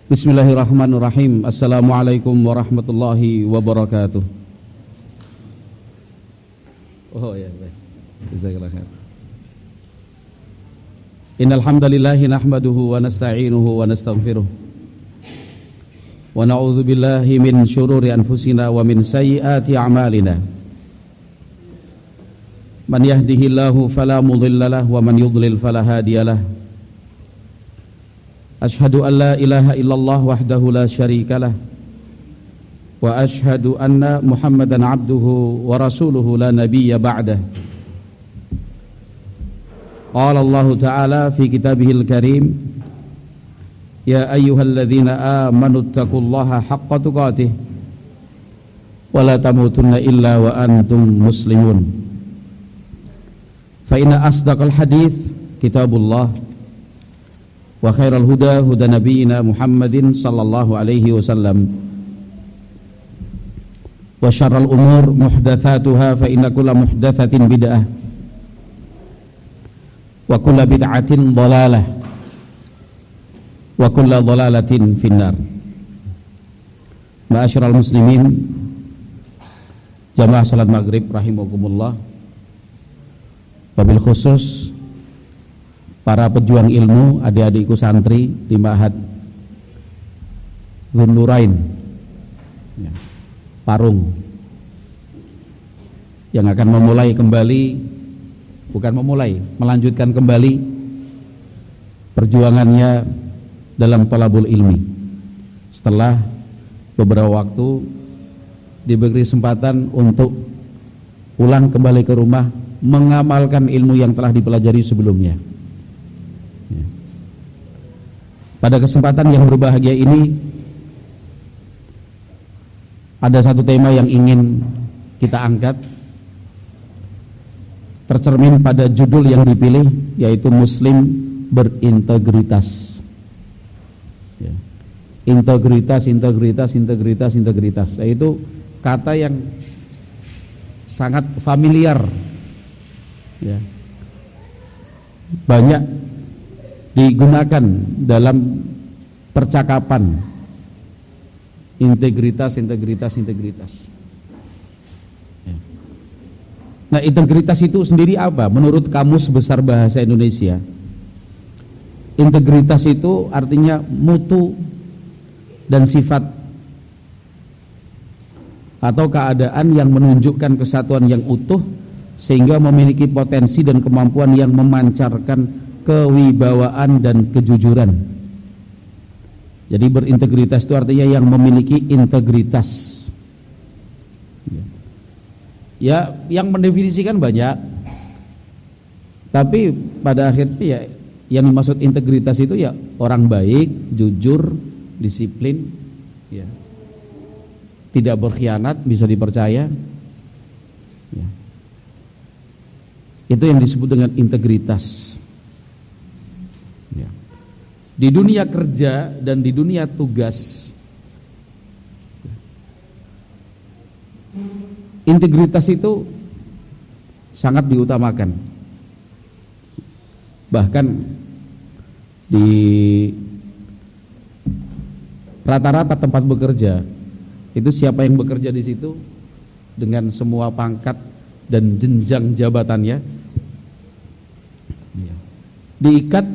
Bismillahirrahmanirrahim. Assalamualaikum warahmatullahi wabarakatuh. Oh ya, baik. Jazakallahu khair. Innal hamdalillahi nahmaduhu wa nasta'inuhu wa nastaghfiruh. Wa na'udzu billahi min syururi anfusina wa min sayyiati a'malina. Man yahdihillahu fala mudhillalah wa man yudlil fala hadiyalah. Ashhadu an la ilaha illallah wahdahu la syarikalah wa ashhadu anna Muhammadan abduhu wa rasuluhu la nabiyya ba'dah. Qala Allah ta'ala fi kitabihil karim, ya ayyuhalladzina amanu taqullaha haqqa tuqatih wa la tamutunna illa wa antum muslimun. Fa inna asdaqal hadits kitabullah wa khairal huda huda nabiyina Muhammadin sallallahu alaihi wasallam wa syarral umur muhdatsatuha fa inna kulla muhdatsatin bid'ah wa kulla bid'atin dhalalah wa kulla dhalalatin finnar. Ma'asyiral muslimin, jamaah salat maghrib rahimakumullah, wabil khusus para pejuang ilmu, adik-adikku santri di Ma'had Dzun-Nurain ya, Parung, yang akan memulai kembali, melanjutkan kembali perjuangannya dalam thalabul ilmi setelah beberapa waktu diberi kesempatan untuk pulang kembali ke rumah mengamalkan ilmu yang telah dipelajari sebelumnya. Pada kesempatan yang berbahagia ini ada satu tema yang ingin kita angkat, tercermin pada judul yang dipilih, yaitu Muslim berintegritas. Integritas, yaitu kata yang sangat familiar ya, banyak digunakan dalam percakapan. Integritas ya. Nah, integritas itu sendiri apa? Menurut Kamus Besar Bahasa Indonesia, integritas itu artinya mutu dan sifat atau keadaan yang menunjukkan kesatuan yang utuh sehingga memiliki potensi dan kemampuan yang memancarkan kewibawaan dan kejujuran. Jadi berintegritas itu artinya yang memiliki integritas. Ya, yang mendefinisikan banyak, tapi pada akhirnya ya yang dimaksud integritas itu ya orang baik, jujur, disiplin, ya, tidak berkhianat, bisa dipercaya. Ya. Itu yang disebut dengan integritas. Di dunia kerja dan di dunia tugas, integritas itu sangat diutamakan. Bahkan di rata-rata tempat bekerja itu siapa yang bekerja di situ dengan semua pangkat dan jenjang jabatannya diikat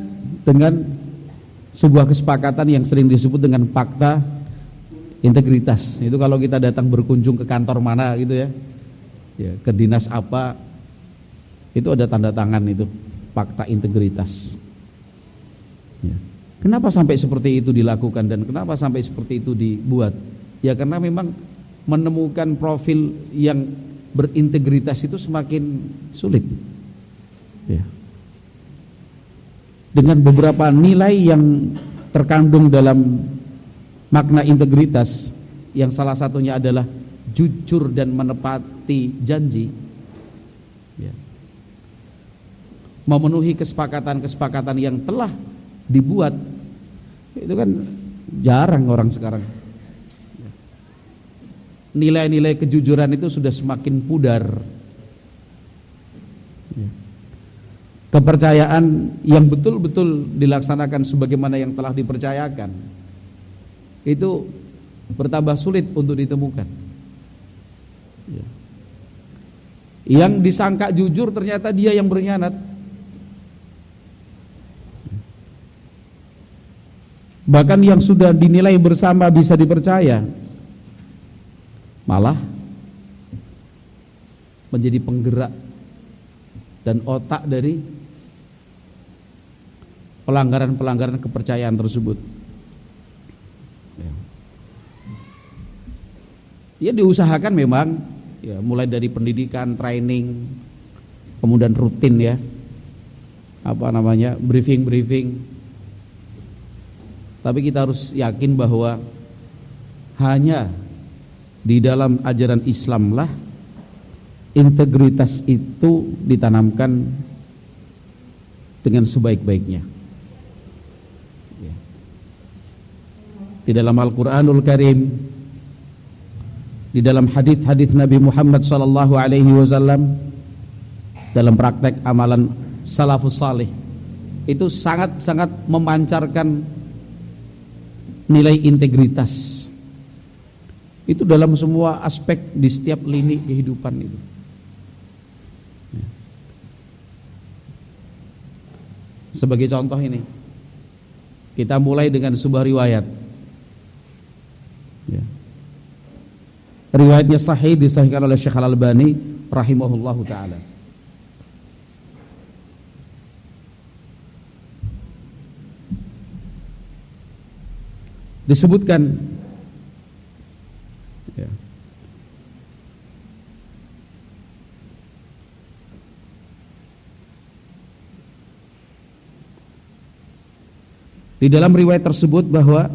dengan sebuah kesepakatan yang sering disebut dengan fakta integritas. Itu kalau kita datang berkunjung ke kantor mana gitu ya, ke dinas apa, itu ada tanda tangan itu, fakta integritas. Ya. Kenapa sampai seperti itu dilakukan dan kenapa sampai seperti itu dibuat? Ya karena memang menemukan profil yang berintegritas itu semakin sulit. Ya. Dengan beberapa nilai yang terkandung dalam makna integritas, yang salah satunya adalah jujur dan menepati janji ya. Memenuhi kesepakatan-kesepakatan yang telah dibuat, itu kan jarang orang sekarang. Nilai-nilai kejujuran itu sudah semakin pudar. Kepercayaan yang betul-betul dilaksanakan sebagaimana yang telah dipercayakan itu bertambah sulit untuk ditemukan. Ya. Yang disangka jujur ternyata dia yang berkhianat. Bahkan yang sudah dinilai bersama bisa dipercaya malah menjadi penggerak dan otak dari pelanggaran-pelanggaran kepercayaan tersebut. Ya diusahakan memang, ya mulai dari pendidikan, training, kemudian rutin ya, briefing. Tapi kita harus yakin bahwa hanya di dalam ajaran Islamlah integritas itu ditanamkan dengan sebaik-baiknya. Di dalam Al-Quranul Karim, di dalam hadis-hadis Nabi Muhammad SAW, dalam praktek amalan salafus salih, itu sangat-sangat memancarkan nilai integritas. Itu dalam semua aspek di setiap lini kehidupan itu. Sebagai contoh ini, kita mulai dengan sebuah riwayat. Ya. Riwayatnya sahih, disahihkan oleh Syekh Al-Albani rahimahullahu taala. Disebutkan ya, di dalam riwayat tersebut bahwa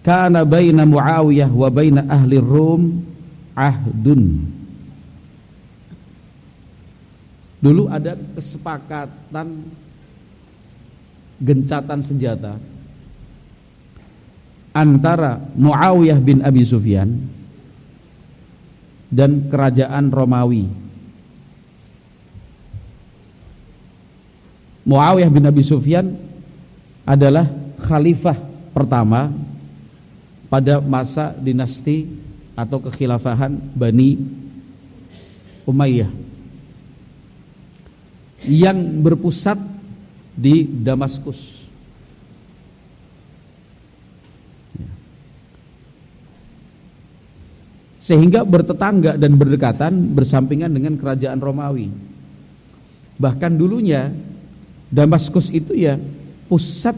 kana baina Muawiyah wa baina ahli Rum ahdun. Dulu ada kesepakatan gencatan senjata antara Muawiyah bin Abi Sufyan dan kerajaan Romawi. Muawiyah bin Abi Sufyan adalah khalifah pertama pada masa dinasti atau kekhilafahan Bani Umayyah yang berpusat di Damaskus. Sehingga bertetangga dan berdekatan, bersampingan dengan kerajaan Romawi. Bahkan dulunya Damaskus itu ya pusat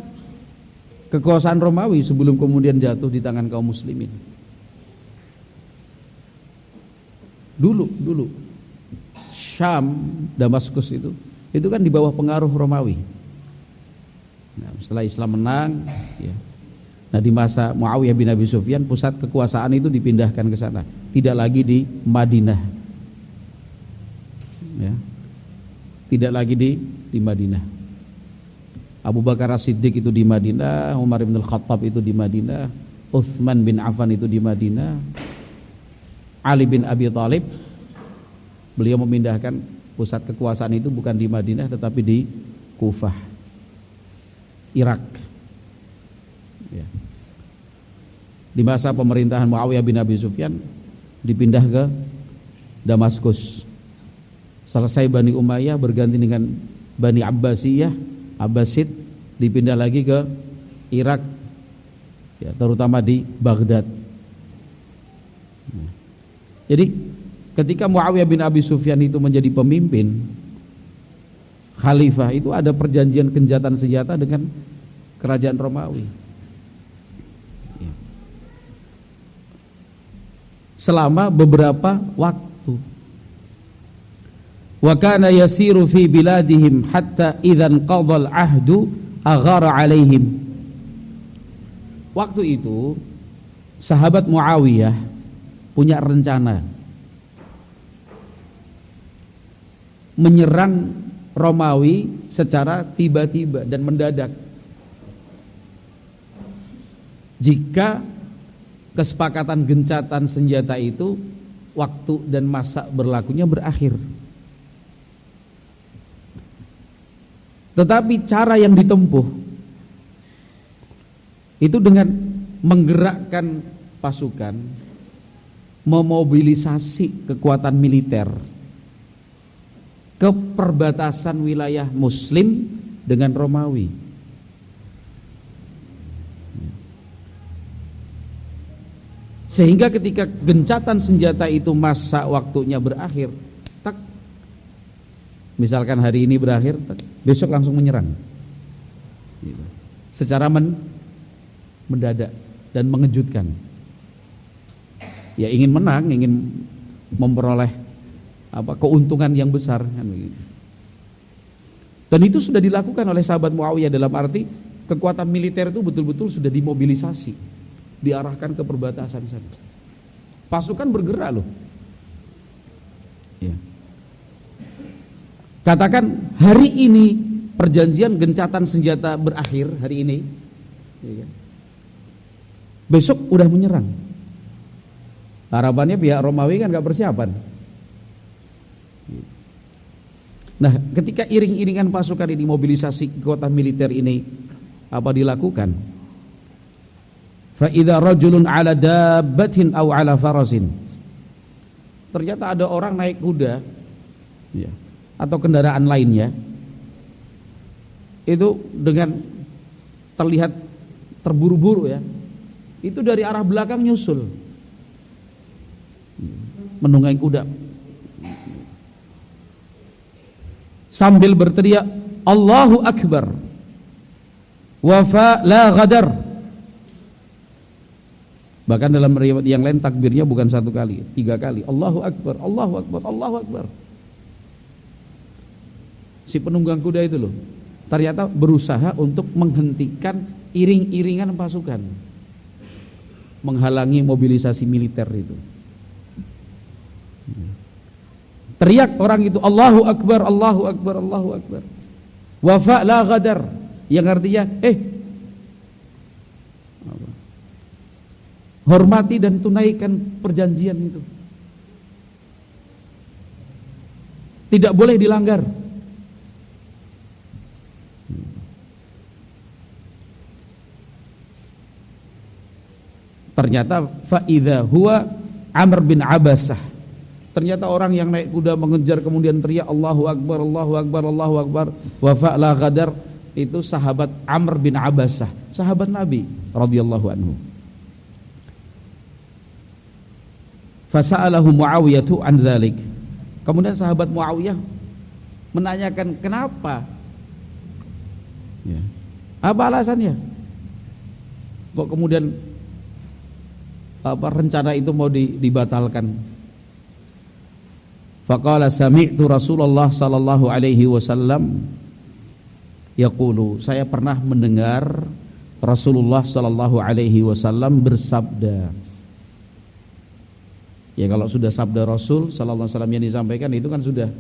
kekuasaan Romawi sebelum kemudian jatuh di tangan kaum muslimin. Dulu Syam, Damaskus itu kan di bawah pengaruh Romawi. Nah, setelah Islam menang, ya. Nah, di masa Muawiyah bin Abi Sufyan pusat kekuasaan itu dipindahkan ke sana, tidak lagi di Madinah. Ya. Tidak lagi di Madinah. Abu Bakar As-Siddiq itu di Madinah, Umar bin Al-Khattab itu di Madinah, Utsman bin Affan itu di Madinah, Ali bin Abi Thalib beliau memindahkan pusat kekuasaan itu bukan di Madinah tetapi di Kufah, Irak. Ya. Di masa pemerintahan Muawiyah bin Abi Sufyan dipindah ke Damaskus. Selesai Bani Umayyah berganti dengan Bani Abbasiyah, Abbasid, dipindah lagi ke Irak, ya, terutama di Baghdad. Jadi ketika Muawiyah bin Abi Sufyan itu menjadi pemimpin khalifah, itu ada perjanjian gencatan senjata dengan kerajaan Romawi. Selama beberapa waktu. Wa kana yasiru fi biladihim hatta idzan qadal ahdu aghara alaihim. Waktu itu sahabat Muawiyah punya rencana menyerang Romawi secara tiba-tiba dan mendadak. Jika kesepakatan gencatan senjata itu waktu dan masa berlakunya berakhir. Tetapi cara yang ditempuh itu dengan menggerakkan pasukan, memobilisasi kekuatan militer ke perbatasan wilayah Muslim dengan Romawi. Sehingga ketika gencatan senjata itu masa waktunya berakhir, tak, misalkan hari ini berakhir, tak, besok langsung menyerang, gitu. Secara mendadak dan mengejutkan. Ya ingin menang, ingin memperoleh keuntungan yang besar, kan begitu. Dan itu sudah dilakukan oleh sahabat Muawiyah, dalam arti kekuatan militer itu betul-betul sudah dimobilisasi, diarahkan ke perbatasan sana. Pasukan bergerak loh. Ya. Katakan hari ini perjanjian gencatan senjata berakhir hari ini, ya. Besok udah menyerang. Harapannya pihak Romawi kan gak persiapan. Nah, ketika iring-iringan pasukan ini, mobilisasi kekuatan militer ini dilakukan, fa idza rajulun ala dabbatin aw ala farasin, ternyata ada orang naik kuda, ya, atau kendaraan lainnya, itu dengan terlihat terburu-buru, ya, itu dari arah belakang nyusul menunggangi kuda sambil berteriak Allahu Akbar wafa la ghadar. Bahkan dalam riwayat yang lain takbirnya bukan 1 kali, 3 kali. Allahu Akbar, Allahu Akbar, Allahu Akbar. Si penunggang kuda itu loh, ternyata berusaha untuk menghentikan iring-iringan pasukan, menghalangi mobilisasi militer itu. Teriak orang itu Allahu Akbar, Allahu Akbar, Allahu Akbar. Wafa la ghadar, yang artinya hormati dan tunaikan perjanjian itu. Tidak boleh dilanggar. Ternyata fa idza huwa Amr bin Abasah. Ternyata orang yang naik kuda mengejar kemudian teriak Allahu Akbar, Allahu Akbar, Allahu Akbar, wa fa'la ghadar, itu sahabat Amr bin Abasah, sahabat Nabi radhiyallahu anhu. Fasa'alahu Muawiyah an dzalik. Kemudian sahabat Muawiyah menanyakan kenapa? Ya. Apa alasannya? Kok kemudian rencana itu mau dibatalkan? Faqala sami'tu Rasulullah sallallahu alaihi wasallam yaqulu, saya pernah mendengar Rasulullah sallallahu alaihi wasallam bersabda. Ya, kalau sudah sabda Rasul sallallahu alaihi wasallam yang disampaikan itu kan sudah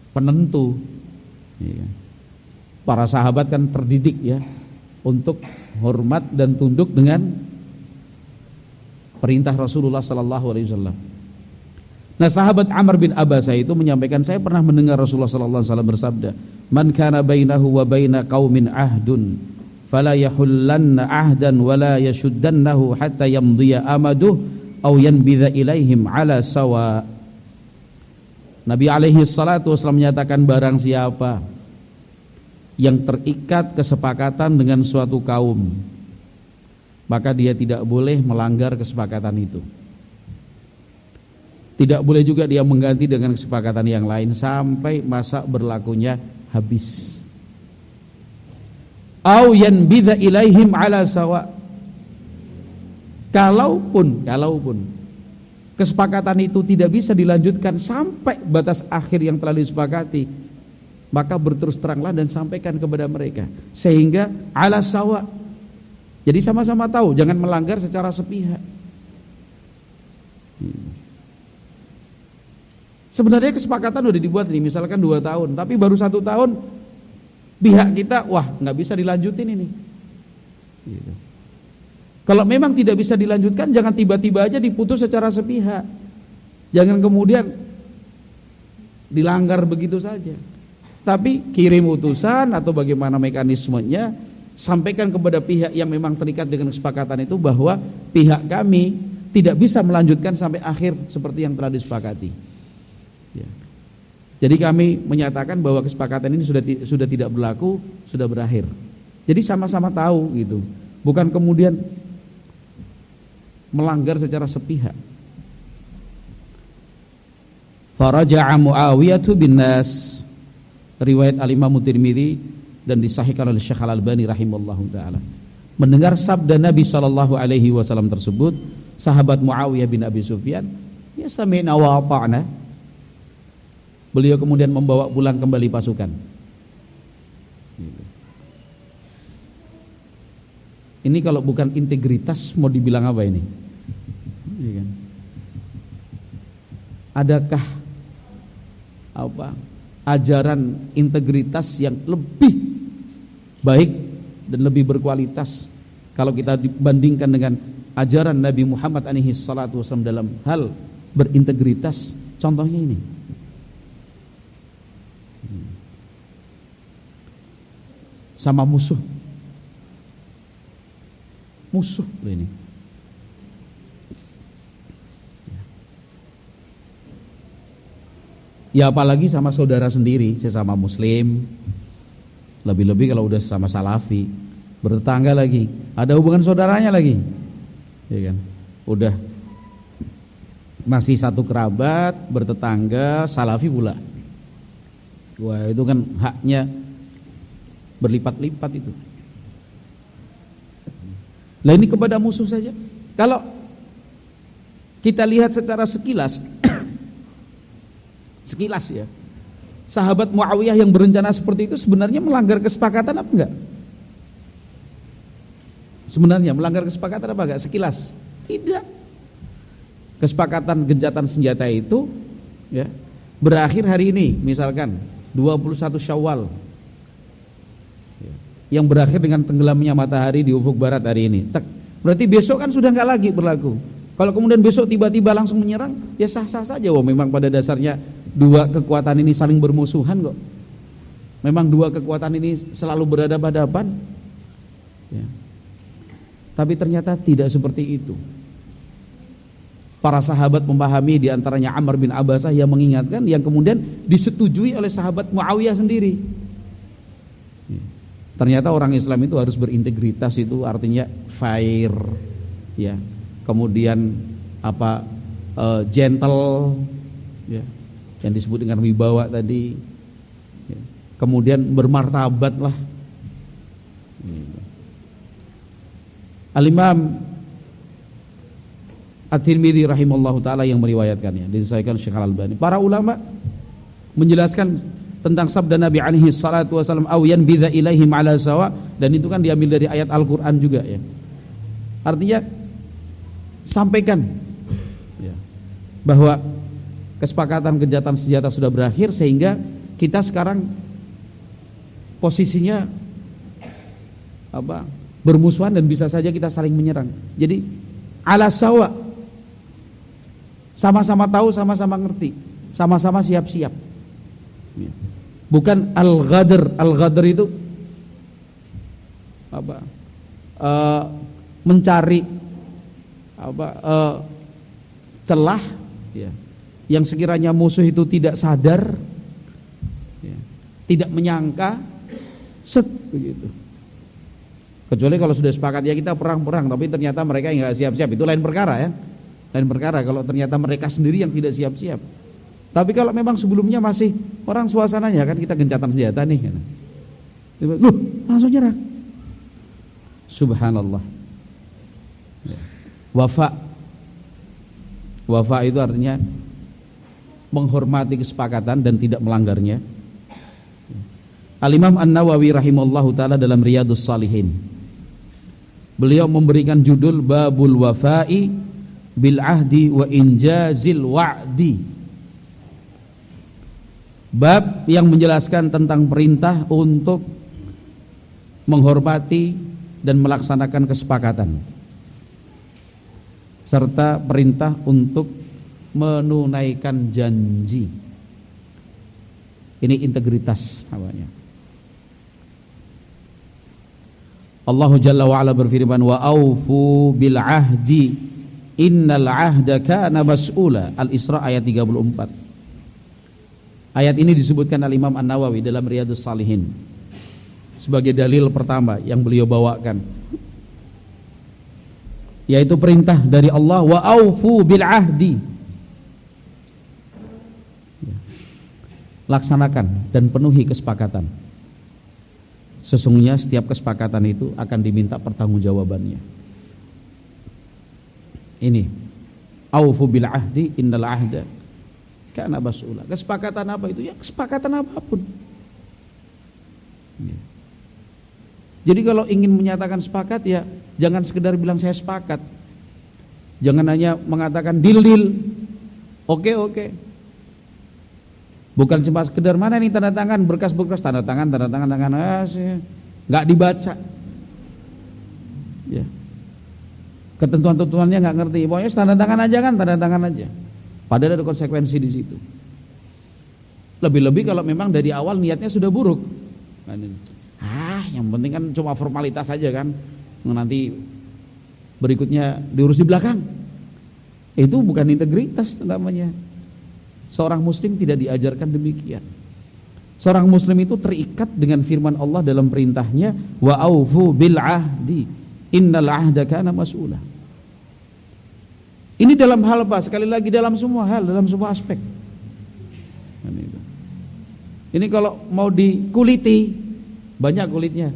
penentu. Ya. Para sahabat kan terdidik ya untuk hormat dan tunduk dengan perintah Rasulullah sallallahu alaihi wasallam. Nah, sahabat Amr bin Abasah itu menyampaikan, saya pernah mendengar Rasulullah sallallahu alaihi wasallam bersabda, "Man kana bainahu wa baina qaumin ahdun, fala yahullanna ahdan wa la yashuddannahu hatta yamdiya amaduh aw yanbidha ilaihim ala sawa." Nabi alaihi salatu wasallam menyatakan, barang siapa yang terikat kesepakatan dengan suatu kaum, maka dia tidak boleh melanggar kesepakatan itu. Tidak boleh juga dia mengganti dengan kesepakatan yang lain sampai masa berlakunya habis. Au yanbidha ilaihim ala sawa. Kalaupun kesepakatan itu tidak bisa dilanjutkan sampai batas akhir yang telah disepakati, maka berterus teranglah dan sampaikan kepada mereka sehingga ala sawa. Jadi sama-sama tahu, jangan melanggar secara sepihak. Sebenarnya kesepakatan udah dibuat nih, misalkan 2 tahun, tapi baru 1 tahun pihak kita, wah nggak bisa dilanjutin ini. Gitu. Kalau memang tidak bisa dilanjutkan, jangan tiba-tiba aja diputus secara sepihak. Jangan kemudian dilanggar begitu saja. Tapi kirim utusan atau bagaimana mekanismenya, sampaikan kepada pihak yang memang terikat dengan kesepakatan itu bahwa pihak kami tidak bisa melanjutkan sampai akhir seperti yang telah disepakati. Ya. Jadi kami menyatakan bahwa kesepakatan ini sudah tidak berlaku, sudah berakhir. Jadi sama-sama tahu gitu, bukan kemudian melanggar secara sepihak. Faraja'a Muawiyah bin Nas, riwayat Al-Imam Tirmidzi dan disahihkan oleh Syekh Al-Albani rahimallahu taala. Mendengar sabda Nabi sallallahu alaihi wasallam tersebut, sahabat Muawiyah bin Abi Sufyan, ya sami'na wa ata'na. Beliau kemudian membawa pulang kembali pasukan. Ini kalau bukan integritas mau dibilang apa ini? Adakah ajaran integritas yang lebih baik dan lebih berkualitas kalau kita dibandingkan dengan ajaran Nabi Muhammad alaihi salatu wasallam dalam hal berintegritas? Contohnya ini. Sama musuh loh ini. Ya apalagi sama saudara sendiri, sesama muslim. Lebih-lebih kalau udah sama salafi, bertetangga lagi, ada hubungan saudaranya lagi. Ya kan? Udah masih satu kerabat, bertetangga, salafi pula. Wah, itu kan haknya berlipat-lipat itu. Lah ini kepada musuh saja. Kalau kita lihat secara sekilas ya, sahabat Muawiyah yang berencana seperti itu sebenarnya melanggar kesepakatan apa enggak? Sebenarnya melanggar kesepakatan apa enggak? Sekilas tidak. Kesepakatan gencatan senjata itu ya berakhir hari ini, misalkan 21 Syawal, yang berakhir dengan tenggelamnya matahari di ufuk barat hari ini. Berarti besok kan sudah nggak lagi berlaku. Kalau kemudian besok tiba-tiba langsung menyerang, ya sah-sah saja. Wah, memang pada dasarnya dua kekuatan ini saling bermusuhan kok. Memang dua kekuatan ini selalu berhadapan-hadapan. Ya. Tapi ternyata tidak seperti itu. Para sahabat memahami, diantaranya Amr bin Abbasah yang mengingatkan, yang kemudian disetujui oleh sahabat Muawiyah sendiri. Ternyata orang Islam itu harus berintegritas, itu artinya fair, ya. Kemudian gentle, ya, yang disebut dengan wibawa tadi. Ya. Kemudian bermartabat lah. Al-Imam At-Tirmidzi rahimallahu taala yang meriwayatkannya, disahihkan Syekh Al-Albani. Para ulama menjelaskan tentang sabda Nabi alaihi salatu wasallam, awiyan bidza ilaihim ala sawa, dan itu kan diambil dari ayat Al-Qur'an juga ya. Artinya sampaikan ya, bahwa kesepakatan gencatan senjata sudah berakhir, sehingga kita sekarang posisinya bermusuhan dan bisa saja kita saling menyerang. Jadi ala sawa, sama-sama tahu, sama-sama ngerti, sama-sama siap-siap. Bukan al-ghadr. Al-ghadr itu mencari celah ya, yang sekiranya musuh itu tidak sadar ya, tidak menyangka begitu. Kecuali kalau sudah sepakat ya kita perang-perang, tapi ternyata mereka yang nggak siap-siap, itu lain perkara ya. Lain perkara kalau ternyata mereka sendiri yang tidak siap-siap. Tapi kalau memang sebelumnya masih orang suasananya kan kita gencatan senjata nih kan. Loh, langsung nyerang. Subhanallah. Wafa itu artinya menghormati kesepakatan dan tidak melanggarnya. Al-Imam An-Nawawi rahimallahu taala dalam Riyadhus Shalihin, beliau memberikan judul Babul Wafa'i bil Ahdi wa Injazil Wa'di. Bab yang menjelaskan tentang perintah untuk menghormati dan melaksanakan kesepakatan, serta perintah untuk menunaikan janji. Ini integritas namanya. Allah Jalla wa Ala berfirman, wa aufu bil ahdi innal ahda kana mas'ula. Al-Isra ayat 34. Ayat ini disebutkan oleh Imam An-Nawawi dalam Riyadhus Shalihin sebagai dalil pertama yang beliau bawakan, yaitu perintah dari Allah, wa aufu bil ahdi. Laksanakan dan penuhi kesepakatan. Sesungguhnya setiap kesepakatan itu akan diminta pertanggungjawabannya. Ini aufu bil ahdi innal ahda kana mas'ula. Kesepakatan apa itu? Ya kesepakatan apapun. Ya. Jadi kalau ingin menyatakan sepakat, ya jangan sekedar bilang saya sepakat. Jangan hanya mengatakan deal. Oke. Bukan cuma sekedar mana nih tanda tangan, berkas-berkas, tanda tangan, nggak dibaca. Ya. Ketentuan-ketentuannya nggak ngerti. Pokoknya tanda tangan aja. Padahal ada konsekuensi di situ. Lebih-lebih kalau memang dari awal niatnya sudah buruk. Yang penting kan cuma formalitas saja kan. Nanti berikutnya diurus di belakang. Itu bukan integritas namanya. Seorang muslim tidak diajarkan demikian. Seorang muslim itu terikat dengan firman Allah dalam perintahnya, wa aufu bil ahdi innal ahda kana mas'ula. Ini dalam hal apa? Sekali lagi dalam semua hal, dalam semua aspek. Ini kalau mau dikuliti, banyak kulitnya.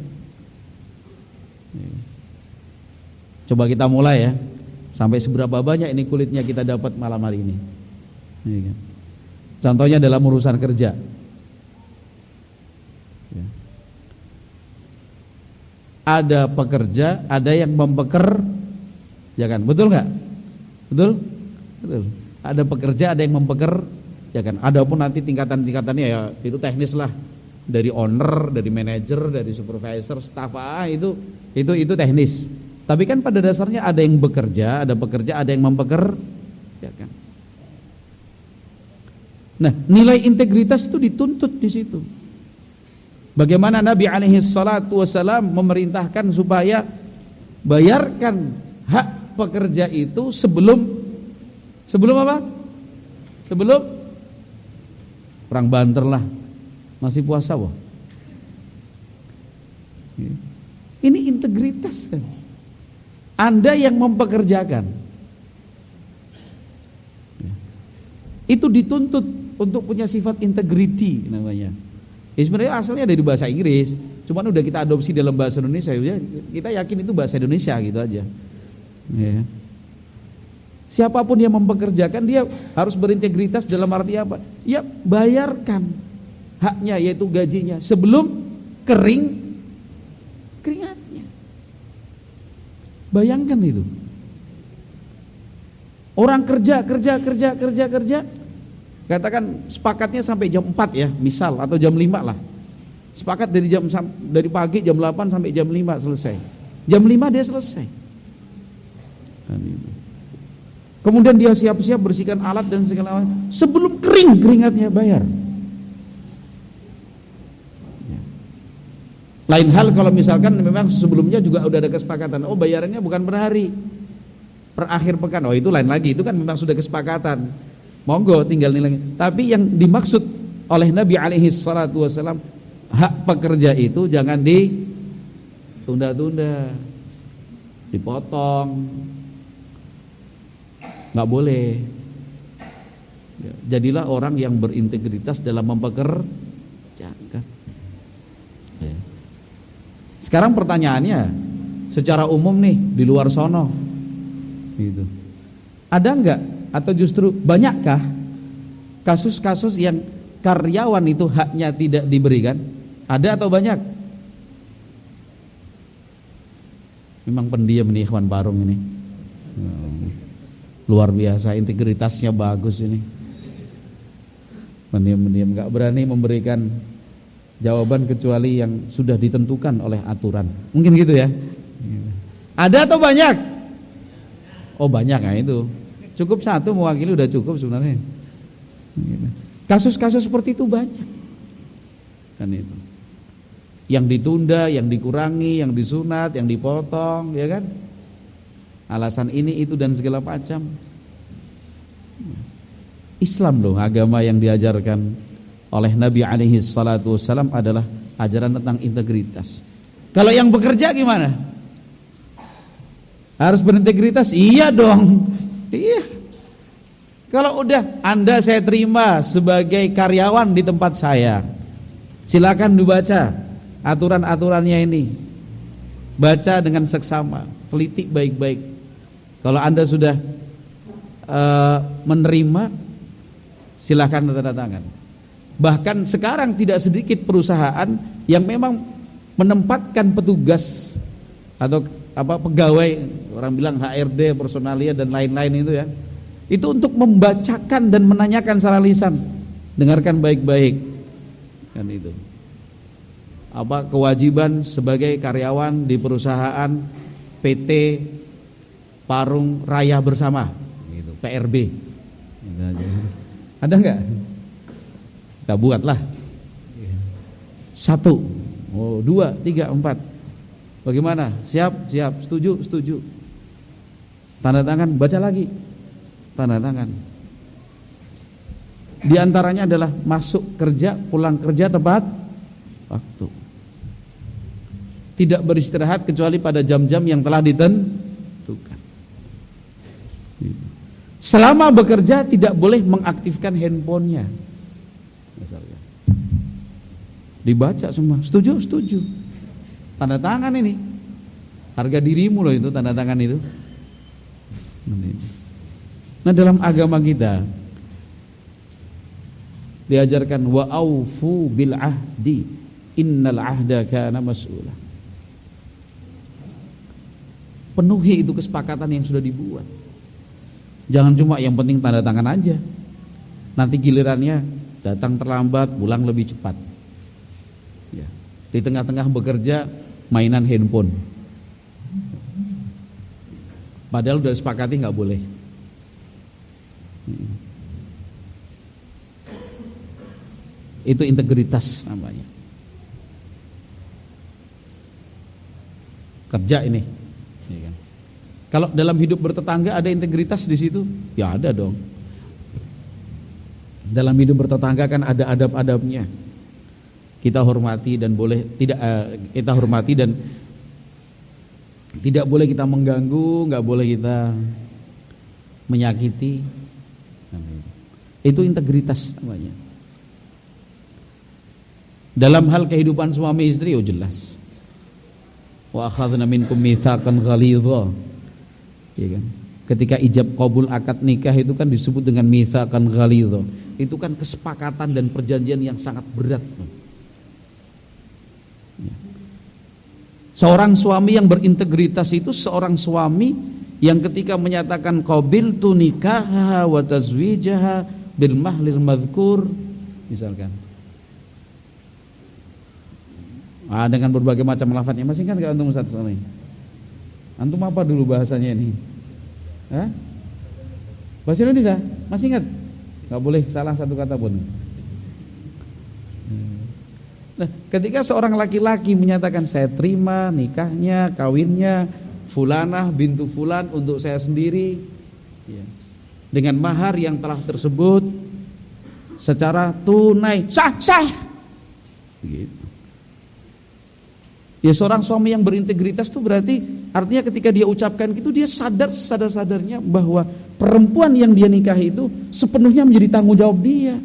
Coba kita mulai ya. Sampai seberapa banyak ini kulitnya kita dapat malam hari ini. Contohnya dalam urusan kerja. Ada pekerja, ada yang mempekerjakan. Betul nggak? Betul? Ada pekerja, ada yang mempekerjakan. Adapun nanti tingkatan-tingkatannya ya itu teknis lah. Dari owner, dari manajer, dari supervisor, staff, itu teknis. Tapi kan pada dasarnya ada yang bekerja, ada pekerja, ada yang mempekerjakan. Nah, nilai integritas itu dituntut di situ. Bagaimana Nabi alaihi salatu wasalam memerintahkan supaya bayarkan hak pekerja itu sebelum apa? Sebelum perang Banter lah. Masih puasa wah. Ini integritas kan. Anda yang mempekerjakan itu dituntut untuk punya sifat integrity namanya. Sebenarnya asalnya dari bahasa Inggris, cuman udah kita adopsi dalam bahasa Indonesia. Ya, kita yakin itu bahasa Indonesia gitu aja. Ya. Siapapun yang mempekerjakan dia harus berintegritas dalam arti apa? Ya bayarkan haknya yaitu gajinya sebelum keringatnya. Bayangkan itu. Orang kerja, katakan sepakatnya sampai jam 4 ya, misal, atau jam 5 lah. Sepakat dari pagi jam 8 sampai jam 5 selesai. Jam 5 dia selesai. Kemudian dia siap-siap bersihkan alat dan segala macam. Sebelum keringatnya bayar. Lain hal kalau misalkan memang sebelumnya juga udah ada kesepakatan, oh bayarannya bukan per hari, per akhir pekan, oh itu lain lagi, itu kan memang sudah kesepakatan, monggo tinggal nilai. Tapi yang dimaksud oleh Nabi alaihi salatu wasallam, hak pekerja itu jangan ditunda-tunda, dipotong, nggak boleh. Jadilah orang yang berintegritas dalam mempekerjakan. Sekarang pertanyaannya, secara umum nih di luar sono, gitu, ada enggak atau justru banyakkah kasus-kasus yang karyawan itu haknya tidak diberikan? Ada atau banyak? Memang pendiam nih Ikhwan Barung ini, luar biasa, integritasnya bagus ini. Pendiam-pendiam, enggak berani memberikan jawaban kecuali yang sudah ditentukan oleh aturan. Mungkin gitu ya. Ada atau banyak? Oh banyak, nah itu. Cukup satu mewakili udah cukup sebenarnya. Kasus-kasus seperti itu banyak. Kan itu. yang ditunda, yang dikurangi, yang disunat, yang dipotong, ya kan? Alasan ini itu dan segala macam. Islam loh, agama yang diajarkan oleh Nabi alaihi salatu wassalam adalah ajaran tentang integritas. Kalau yang bekerja gimana? Harus berintegritas? Iya dong. Iya. Kalau udah Anda saya terima sebagai karyawan di tempat saya, silakan dibaca aturan-aturannya ini. Baca dengan seksama, teliti baik-baik. Kalau Anda sudah menerima, silakan tanda tangan. Bahkan sekarang tidak sedikit perusahaan yang memang menempatkan petugas atau pegawai, orang bilang HRD, personalia dan lain-lain itu ya, itu untuk membacakan dan menanyakan secara lisan. Dengarkan baik-baik, kan itu. Kewajiban sebagai karyawan di perusahaan PT Parung Raya Bersama, gitu, PRB. Gitu aja. Ada nggak? Kita buatlah. 1, 2, 3, 4. Bagaimana? Siap, siap, setuju. Tanda tangan, baca lagi. Tanda tangan. Di antaranya adalah masuk kerja, pulang kerja tepat waktu. Tidak beristirahat kecuali pada jam-jam yang telah ditentukan. Selama bekerja tidak boleh mengaktifkan handphonenya. Misalnya. Dibaca semua, setuju. Tanda tangan ini. Harga dirimu loh itu tanda tangan itu. Nah, dalam agama kita diajarkan wa aufu bil ahdi innal ahda kana mas'ula. Penuhi itu kesepakatan yang sudah dibuat. Jangan cuma yang penting tanda tangan aja. Nanti gilirannya datang terlambat, pulang lebih cepat. Ya. Di tengah-tengah bekerja mainan handphone. Padahal udah sepakati nggak boleh. Itu integritas namanya. Kerja ini. Ya kan? Kalau dalam hidup bertetangga ada integritas di situ? Ya ada dong. Dalam hidup bertetangga kan ada adab-adabnya. Kita hormati dan kita hormati dan tidak boleh kita mengganggu, nggak boleh kita menyakiti. Itu integritas namanya. Dalam hal kehidupan suami istri, jelas. Wa akhadna minkum mitsaqan ghalidha. Ya kan? Ketika ijab qabul akad nikah itu kan disebut dengan mitsaqan ghalidha. Itu kan kesepakatan dan perjanjian yang sangat berat. Ya. Seorang suami yang berintegritas itu seorang suami yang ketika menyatakan qabiltu nikaha wa tazwijaha bil mahlil madhkur misalkan. Dengan berbagai macam lafadznya. Masih ingat enggak antum Ustaz ini? Antum apa dulu bahasanya ini? Hah? Bahasa Indonesia? Masih ingat? Enggak boleh salah satu kata pun. Nah, ketika seorang laki-laki menyatakan saya terima nikahnya, kawinnya fulanah bintu fulan untuk saya sendiri ya, dengan mahar yang telah tersebut secara tunai, sah gitu. Ya, seorang suami yang berintegritas itu berarti artinya ketika dia ucapkan gitu dia sadar-sadarnya bahwa perempuan yang dia nikahi itu sepenuhnya menjadi tanggung jawab dia.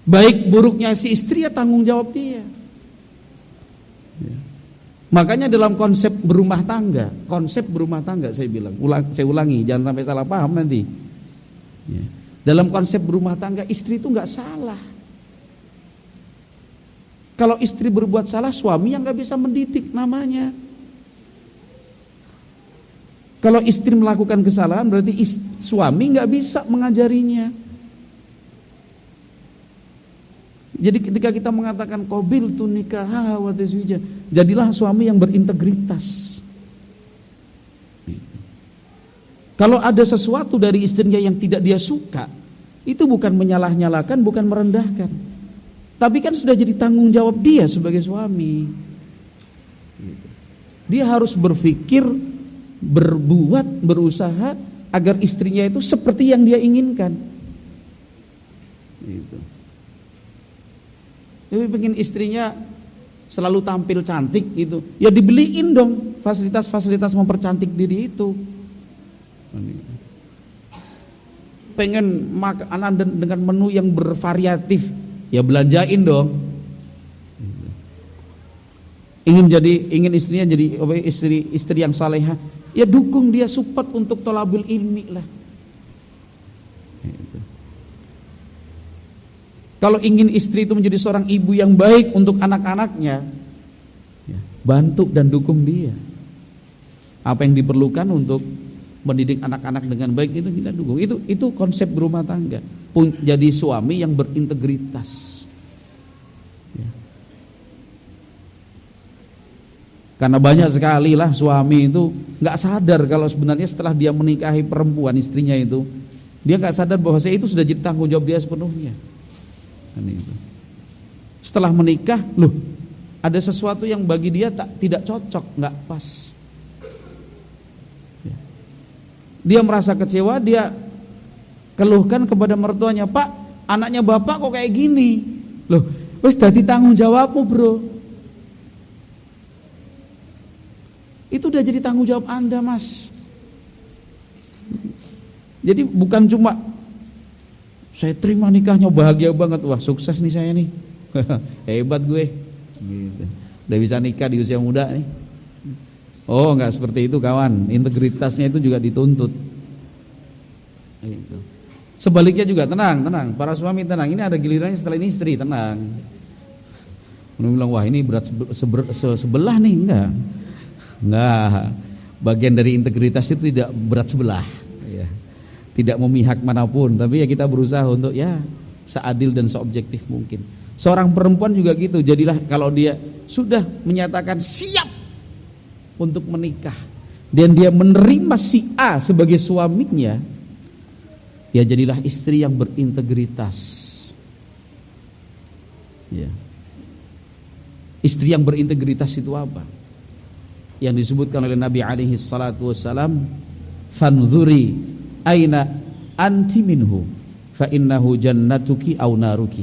Baik buruknya si istri ya tanggung jawab dia. Ya. Makanya dalam konsep berumah tangga saya bilang, saya ulangi jangan sampai salah paham nanti. Ya. Dalam konsep berumah tangga istri itu nggak salah. Kalau istri berbuat salah, suami yang gak bisa mendidik namanya. Kalau istri melakukan kesalahan, berarti suami gak bisa mengajarinya. Jadi ketika kita mengatakan qabiltu nikaha wa tazwija, jadilah suami yang berintegritas. Kalau ada sesuatu dari istrinya yang tidak dia suka, itu bukan menyalah-nyalakan, bukan merendahkan. Tapi kan sudah jadi tanggung jawab dia sebagai suami. Dia harus berpikir, berbuat, berusaha agar istrinya itu seperti yang dia inginkan. Gitu. Jadi pengen istrinya selalu tampil cantik gitu, ya dibeliin dong fasilitas-fasilitas mempercantik diri itu. Pengen makanan dengan menu yang bervariatif, ya belanjain dong. Ingin istrinya jadi istri yang salehah, ya dukung dia, support untuk tholabul ilmi lah. Kalau ingin istri itu menjadi seorang ibu yang baik untuk anak-anaknya, ya, bantu dan dukung dia. Apa yang diperlukan untuk mendidik anak-anak dengan baik itu kita dukung. Itu konsep berumah tangga. Jadi suami yang berintegritas. Ya. Karena banyak sekali lah suami itu nggak sadar kalau sebenarnya setelah dia menikahi perempuan istrinya itu, dia nggak sadar bahwa itu sudah jadi tanggung jawab dia sepenuhnya. Itu. Setelah menikah, loh, ada sesuatu yang bagi dia tidak cocok, nggak pas. Ya. Dia merasa kecewa, dia keluhkan kepada mertuanya, Pak, anaknya bapak kok kayak gini. Loh, wis dadi tanggung jawabmu, bro. Itu udah jadi tanggung jawab Anda, Mas. Jadi bukan cuma saya terima nikahnya bahagia banget, wah sukses nih saya nih, hebat gue, gitu. Udah bisa nikah di usia muda nih. Oh nggak seperti itu kawan, integritasnya itu juga dituntut. Gitu. Sebaliknya juga tenang, para suami tenang. Ini ada gilirannya setelah ini istri tenang. Menurut bilang wah ini berat sebelah nih, enggak. Bagian dari integritas itu tidak berat sebelah. Tidak memihak manapun, tapi ya kita berusaha untuk ya seadil dan seobjektif mungkin. Seorang perempuan juga gitu, jadilah kalau dia sudah menyatakan siap untuk menikah dan dia menerima si A sebagai suaminya, ya jadilah istri yang berintegritas. Ya. Istri yang berintegritas itu apa? Yang disebutkan oleh Nabi alaihi salatu wassalam, fanzuri aina anti minhu fa innahu jannatuki aw naruki.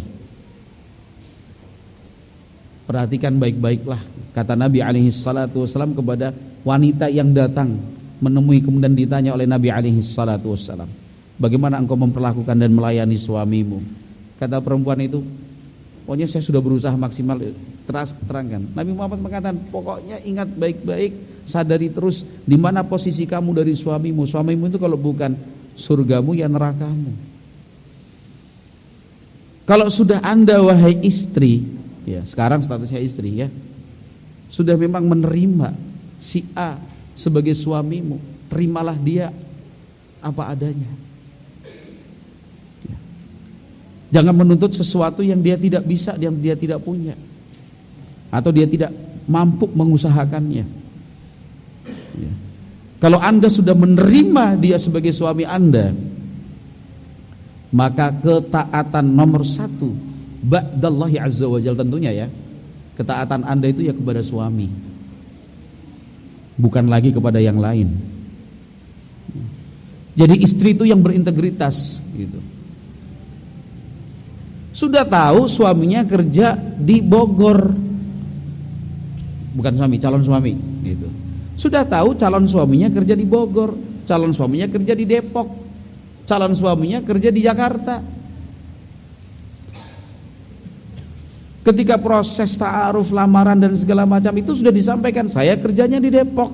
Perhatikan baik-baiklah kata Nabi alaihi salatu wasallam kepada wanita yang datang menemui kemudian ditanya oleh Nabi alaihi salatu wasallam, bagaimana engkau memperlakukan dan melayani suamimu? Kata perempuan itu, pokoknya saya sudah berusaha maksimal. Terangkan. Nabi Muhammad mengatakan, pokoknya ingat baik-baik, sadari terus di mana posisi kamu dari suamimu. Suamimu itu kalau bukan surgamu ya nerakamu. Kalau sudah Anda wahai istri, ya sekarang statusnya istri ya, sudah memang menerima si A sebagai suamimu, terimalah dia apa adanya. Ya. Jangan menuntut sesuatu yang dia tidak bisa, yang dia tidak punya, atau dia tidak mampu mengusahakannya. Ya. Kalau Anda sudah menerima dia sebagai suami Anda, maka ketaatan nomor satu ba'dallahi azza wa jalla tentunya ya, ketaatan Anda itu ya kepada suami, bukan lagi kepada yang lain. Jadi istri itu yang berintegritas gitu. Sudah tahu suaminya kerja di Bogor, bukan suami, calon suami gitu. Sudah tahu calon suaminya kerja di Bogor, calon suaminya kerja di Depok, calon suaminya kerja di Jakarta. Ketika proses ta'aruf, lamaran dan segala macam itu sudah disampaikan, saya kerjanya di Depok.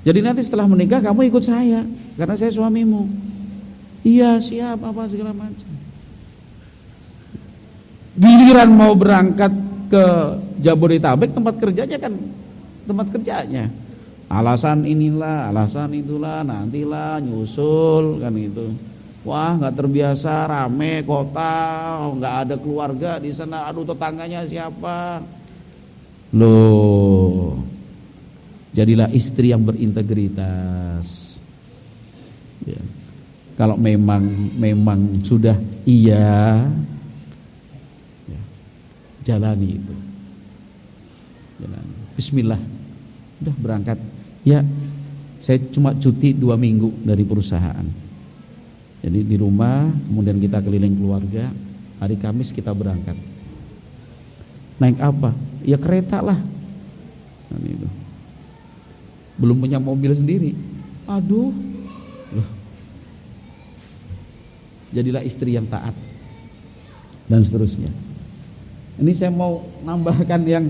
Jadi nanti setelah menikah kamu ikut saya karena saya suamimu. Iya siap, apa segala macam. Giliran mau berangkat ke Jabodetabek, tempat kerjanya kan tempat kerjanya, alasan inilah, alasan itulah, nantilah nyusul kan itu. Wah nggak terbiasa, rame kota, nggak ada keluarga di sana, aduh tetangganya siapa. Loh, jadilah istri yang berintegritas. Ya. Kalau memang sudah iya, jalani itu. Jalani. Bismillah. Udah berangkat. Ya, saya cuma cuti 2 minggu dari perusahaan. Jadi di rumah, kemudian kita keliling keluarga. Hari Kamis kita berangkat. Naik apa? Ya kereta lah. Nah, itu. Belum punya mobil sendiri. Aduh. Loh. Jadilah istri yang taat. Dan seterusnya. Ini saya mau nambahkan yang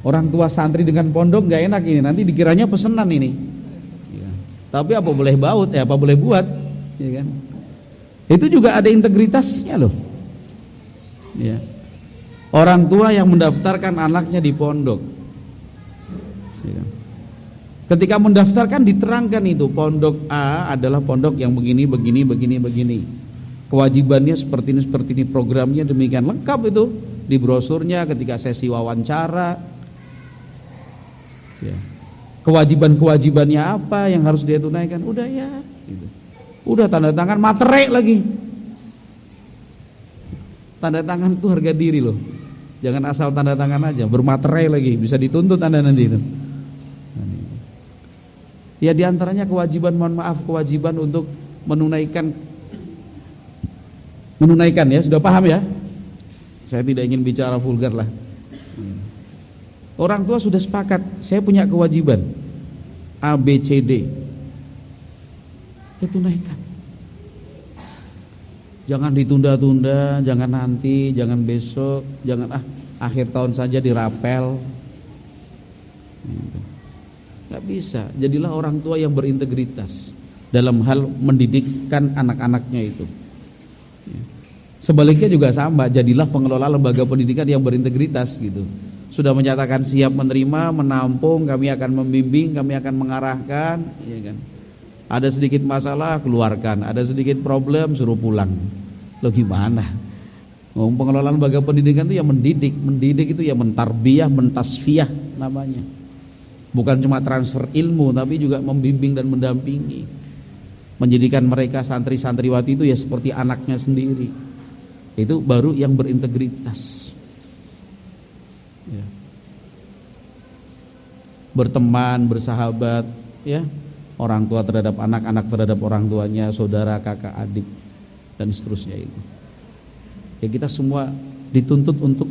orang tua santri dengan pondok gak enak ini. Nanti dikiranya pesenan ini ya. Tapi apa boleh baut ya, apa boleh buat ya kan? Itu juga ada integritasnya loh ya. Orang tua yang mendaftarkan anaknya di pondok ya. Ketika mendaftarkan diterangkan itu pondok A adalah pondok yang begini, kewajibannya seperti ini, programnya demikian, lengkap itu di brosurnya. Ketika sesi wawancara ya, kewajibannya apa yang harus dia tunaikan, udah ya gitu. Udah tanda tangan, materai lagi. Tanda tangan itu harga diri loh, jangan asal tanda tangan aja, bermaterai lagi, bisa dituntut Anda nanti itu. Ya diantaranya kewajiban, mohon maaf, kewajiban untuk menunaikan ya, sudah paham ya? Saya tidak ingin bicara vulgar lah. Orang tua sudah sepakat, saya punya kewajiban A, B, C, D. Ya tunaikan. Jangan ditunda-tunda, jangan nanti, jangan besok, jangan akhir tahun saja dirapel. Gak bisa. Jadilah orang tua yang berintegritas dalam hal mendidikkan anak-anaknya itu. Sebaliknya juga sama, jadilah pengelola lembaga pendidikan yang berintegritas gitu. Sudah menyatakan siap menerima, menampung, kami akan membimbing, kami akan mengarahkan, ya kan. Ada sedikit masalah keluarkan, ada sedikit problem suruh pulang. Loh gimana? Pengelola lembaga pendidikan itu yang mendidik itu yang mentarbiyah, mentasfiyah namanya. Bukan cuma transfer ilmu, tapi juga membimbing dan mendampingi. Menjadikan mereka santri-santriwati itu ya seperti anaknya sendiri. Itu baru yang berintegritas ya. Berteman, bersahabat ya. Orang tua terhadap anak, anak terhadap orang tuanya, saudara, kakak, adik, dan seterusnya itu. Ya kita semua dituntut untuk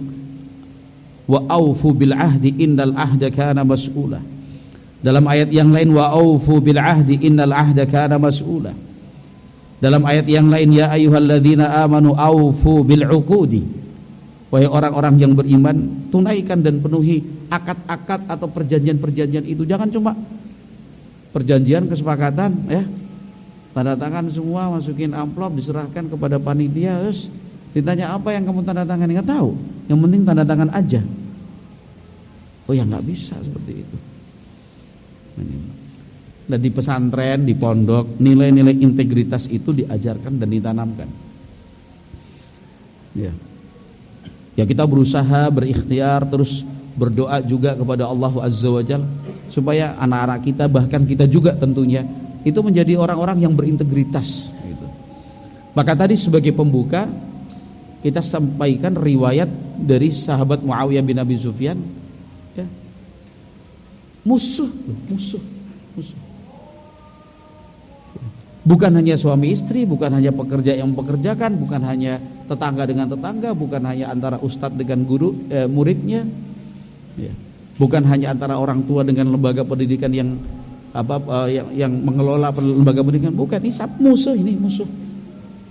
wa aufu bil ahdi innal ahda kana mas'ula. Dalam ayat yang lain wa aufu bil ahdi innal ahda kana mas'ula. Dalam ayat yang lain ya ayyuhalladzina amanu aufu bil uqudi. Wahai orang-orang yang beriman, tunaikan dan penuhi akad-akad atau perjanjian-perjanjian itu. Jangan cuma perjanjian kesepakatan ya. Tanda tangan semua, masukin amplop, diserahkan kepada panitia, terus ditanya apa yang kamu tanda tangan, enggak tahu. Yang penting tanda tangan aja. Oh ya enggak bisa seperti itu. Dan di pesantren, di pondok, nilai-nilai integritas itu diajarkan dan ditanamkan. Ya. Ya kita berusaha, berikhtiar, terus berdoa juga kepada Allah Azza wa Jalla supaya anak-anak kita, bahkan kita juga tentunya itu menjadi orang-orang yang berintegritas gitu. Maka tadi sebagai pembuka kita sampaikan riwayat dari sahabat Muawiyah bin Abi Sufyan ya. Musuh. Bukan hanya suami istri, bukan hanya pekerja yang mempekerjakan, bukan hanya tetangga dengan tetangga, bukan hanya antara ustadz dengan guru muridnya, ya. Bukan hanya antara orang tua dengan lembaga pendidikan yang yang mengelola lembaga pendidikan, bukan. Ini musuh.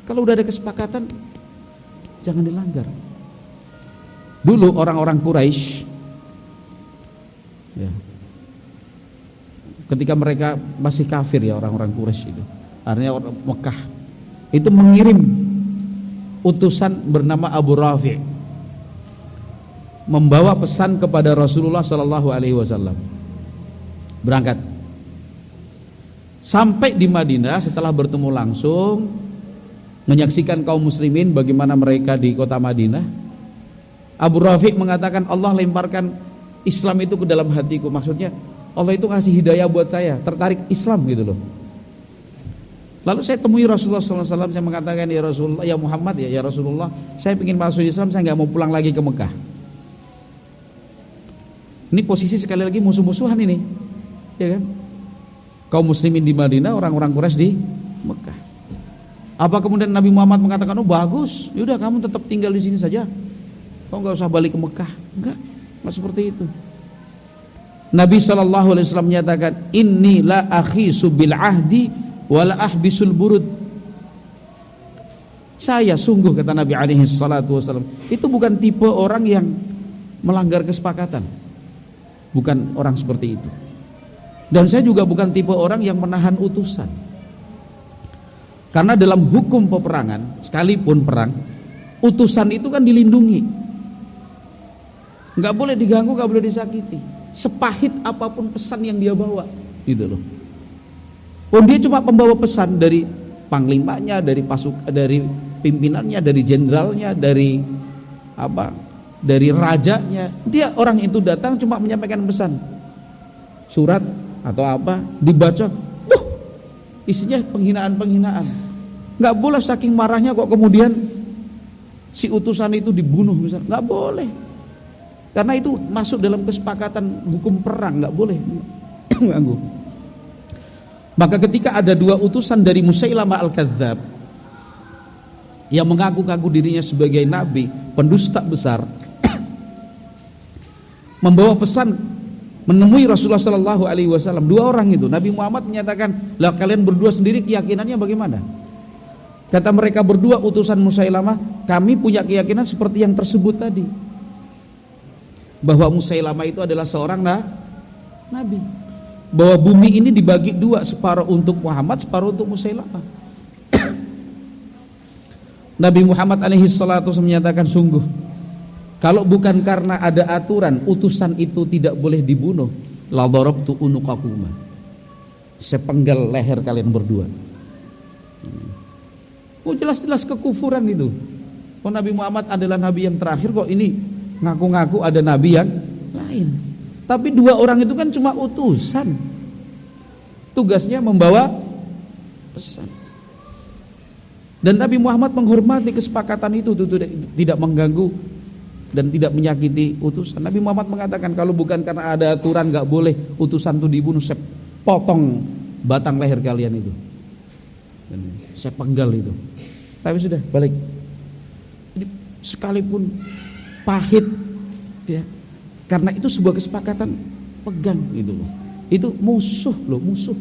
Kalau udah ada kesepakatan, jangan dilanggar. Dulu orang-orang Quraisy, ya, ketika mereka masih kafir ya orang-orang Quraisy itu. Artinya orang Mekah itu mengirim utusan bernama Abu Rafi' membawa pesan kepada Rasulullah sallallahu alaihi wasallam. Berangkat sampai di Madinah, setelah bertemu langsung menyaksikan kaum muslimin bagaimana mereka di kota Madinah, Abu Rafi' mengatakan Allah lemparkan Islam itu ke dalam hatiku. Maksudnya Allah itu kasih hidayah buat saya, tertarik Islam gitu loh. Lalu saya temui Rasulullah SAW, saya mengatakan, ya Rasulullah, ya Muhammad, ya Rasulullah, saya ingin masuk Islam, saya nggak mau pulang lagi ke Mekah. Ini posisi sekali lagi musuh-musuhan ini, ya kan? Kaum muslimin di Madinah, orang-orang Quraisy di Mekah. Apa kemudian Nabi Muhammad mengatakan, oh bagus, yaudah kamu tetap tinggal di sini saja, kamu nggak usah balik ke Mekah? Enggak seperti itu. Nabi SAW menyatakan, inni la akhisu bil ahdi wala ahbisul burud. Saya sungguh, kata Nabi SAW, itu bukan tipe orang yang melanggar kesepakatan, bukan orang seperti itu. Dan saya juga bukan tipe orang yang menahan utusan. Karena dalam hukum peperangan, sekalipun perang, utusan itu kan dilindungi, nggak boleh diganggu, nggak boleh disakiti, sepahit apapun pesan yang dia bawa, gitu loh. Oh, dia cuma pembawa pesan dari panglimanya, dari dari pimpinannya, dari jenderalnya, dari rajanya. Dia orang itu datang cuma menyampaikan pesan, surat atau dibaca, isinya penghinaan-penghinaan. Nggak boleh, saking marahnya kok kemudian si utusan itu dibunuh misalnya, nggak boleh. Karena itu masuk dalam kesepakatan hukum perang, nggak boleh mengganggu. Maka ketika ada dua utusan dari Musailamah Al-Kadzab yang mengaku-ngaku dirinya sebagai nabi, pendusta besar, membawa pesan menemui Rasulullah SAW, dua orang itu, Nabi Muhammad menyatakan, lah kalian berdua sendiri keyakinannya bagaimana? Kata mereka berdua, utusan Musailamah, kami punya keyakinan seperti yang tersebut tadi, bahwa Musailamah itu adalah seorang nabi, bahwa bumi ini dibagi dua, separuh untuk Muhammad, separuh untuk Musailamah. Nabi Muhammad SAW menyatakan, sungguh kalau bukan karena ada aturan utusan itu tidak boleh dibunuh, la darabtu unuqakuma, saya penggal leher kalian berdua. Oh, jelas-jelas kekufuran itu. Oh, Nabi Muhammad adalah nabi yang terakhir, kok ini ngaku-ngaku ada nabi yang lain. Tapi dua orang itu kan cuma utusan, tugasnya membawa pesan. Dan Nabi Muhammad menghormati kesepakatan itu tidak mengganggu dan tidak menyakiti utusan. Nabi Muhammad mengatakan, kalau bukan karena ada aturan gak boleh utusan itu dibunuh, saya potong batang leher kalian itu, dan saya penggal itu. Tapi sudah balik. Jadi sekalipun pahit, ya, karena itu sebuah kesepakatan, pegang gitu loh. Itu musuh loh, musuh.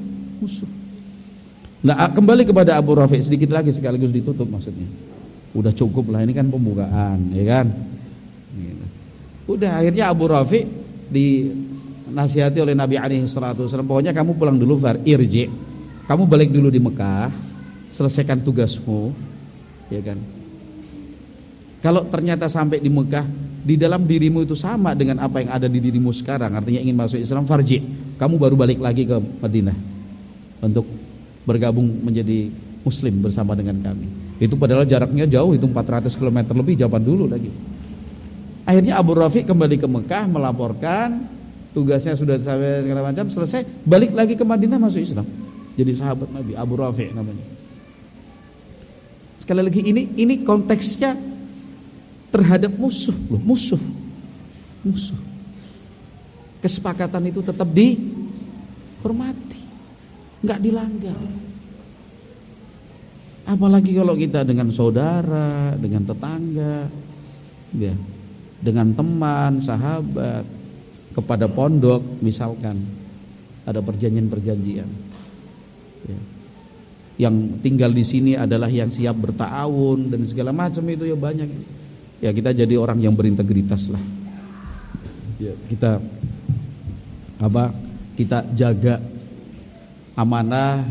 Nah, kembali kepada Abu Rafi sedikit lagi sekaligus ditutup maksudnya. Udah cukup lah, ini kan pembukaan, ya kan? Gitu. Udah, akhirnya Abu Rafi dinasihati oleh Nabi SAW, pokoknya kamu pulang dulu, irji, kamu balik dulu di Mekah, selesaikan tugasmu, ya kan? Kalau ternyata sampai di Mekah, di dalam dirimu itu sama dengan apa yang ada di dirimu sekarang, artinya ingin masuk Islam, farji, kamu baru balik lagi ke Madinah untuk bergabung menjadi muslim bersama dengan kami. Itu padahal jaraknya jauh, itu 400 km lebih zaman dulu lagi. Akhirnya Abu Rafi kembali ke Mekah, melaporkan tugasnya sudah sampai segala macam, selesai, balik lagi ke Madinah masuk Islam, jadi sahabat Nabi, Abu Rafi namanya. Sekali lagi, ini konteksnya terhadap musuh loh, musuh. Kesepakatan itu tetap dihormati, nggak dilanggar. Apalagi kalau kita dengan saudara, dengan tetangga, ya, dengan teman, sahabat, kepada pondok misalkan ada perjanjian, ya. Yang tinggal di sini adalah yang siap bertaawun dan segala macam itu ya banyak. Ya, kita jadi orang yang berintegritas lah. Ya, kita jaga amanah,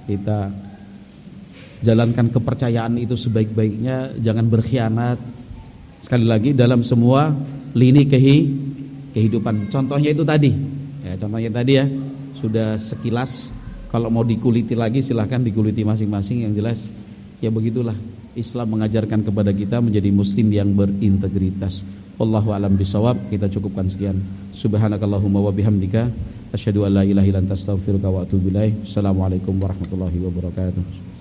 kita jalankan kepercayaan itu sebaik-baiknya, jangan berkhianat. Sekali lagi, dalam semua lini kehidupan. Contohnya itu tadi. Ya, contohnya tadi ya, sudah sekilas. Kalau mau dikuliti lagi silahkan dikuliti masing-masing. Yang jelas ya begitulah Islam mengajarkan kepada kita menjadi muslim yang berintegritas. Wallahu a'lam bishawab. Kita cukupkan sekian. Subhanakallahumma wa bihamdika asyhadu an la ilaha illa anta astaghfiruka wa atubu ilaik. Assalamualaikum warahmatullahi wabarakatuh.